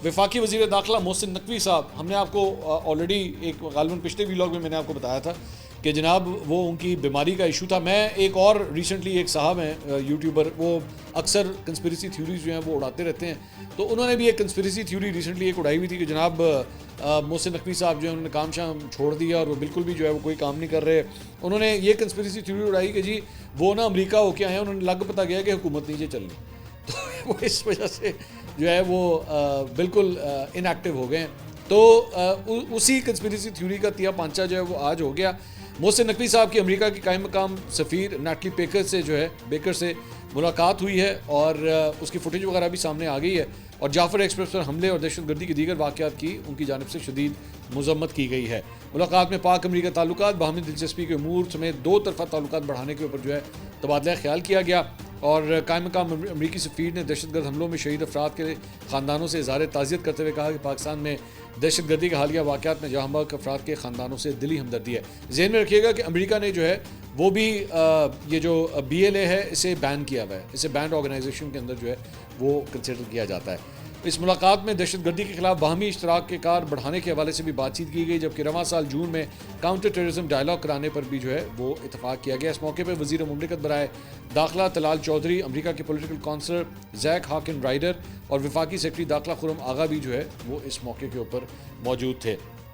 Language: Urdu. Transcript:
وفاقی وزیر داخلہ محسن نقوی صاحب، ہم نے آپ کو آلریڈی ایک غالباً پچھلے ویلاگ میں نے آپ کو بتایا تھا کہ جناب وہ ان کی بیماری کا ایشو تھا. میں ایک اور ریسنٹلی ایک صاحب ہیں یوٹیوبر، وہ اکثر کنسپریسی تھیوریز جو ہیں وہ اڑاتے رہتے ہیں. تو انہوں نے بھی ایک کنسپریسی تھیوری ریسنٹلی ایک اڑائی ہوئی تھی کہ جناب محسن نقوی صاحب جو ہیں انہوں نے کام شام چھوڑ دیا اور وہ بالکل بھی جو ہے وہ کوئی کام نہیں کر رہے. انہوں نے یہ کنسپریسی تھیوری اڑائی کہ جی وہ نا امریکہ ہو کے آئے ہیں، انہوں نے لگ پتہ گیا کہ حکومت نیچے چل رہی، تو وہ اس وجہ سے جو ہے وہ بالکل ان ایکٹیو ہو گئے ہیں. تو اسی کنسپریسی تھیوری کا تیا پانچا جو ہے وہ آج ہو گیا. محسن نقوی صاحب کی امریکہ کی قائم مقام سفیر نیٹلی بیکر سے ملاقات ہوئی ہے اور اس کی فوٹیج وغیرہ بھی سامنے آ گئی ہے. اور جعفر ایکسپریس پر حملے اور دہشت گردی کی دیگر واقعات کی ان کی جانب سے شدید مذمت کی گئی ہے. ملاقات میں پاک امریکہ تعلقات، باہمی دلچسپی کے امور سمیت دو طرفہ تعلقات بڑھانے کے اوپر جو ہے تبادلہ خیال کیا گیا. اور قائم مقام امریکی سفیر نے دہشت گرد حملوں میں شہید افراد کے خاندانوں سے اظہار تعزیت کرتے ہوئے کہا کہ پاکستان میں دہشت گردی کے حالیہ واقعات میں جاں بحق افراد کے خاندانوں سے دلی ہمدردی ہے. ذہن میں رکھیے گا کہ امریکہ نے جو ہے وہ بھی یہ جو BLA ہے اسے بین کیا ہوا ہے، اسے بینڈ آرگنائزیشن کے اندر جو ہے وہ کنسیڈر کیا جاتا ہے. اس ملاقات میں دہشت گردی کے خلاف باہمی اشتراک کے کار بڑھانے کے حوالے سے بھی بات چیت کی گئی، جبکہ رواں سال جون میں کاؤنٹر ٹیررزم ڈائیلاگ کرانے پر بھی جو ہے وہ اتفاق کیا گیا. اس موقع پہ وزیر مملکت برائے داخلہ طلال چودھری، امریکہ کے پولیٹیکل کونسلر زیک ہاکن رائڈر اور وفاقی سیکرٹری داخلہ خرم آغا بھی جو ہے وہ اس موقع کے اوپر موجود تھے.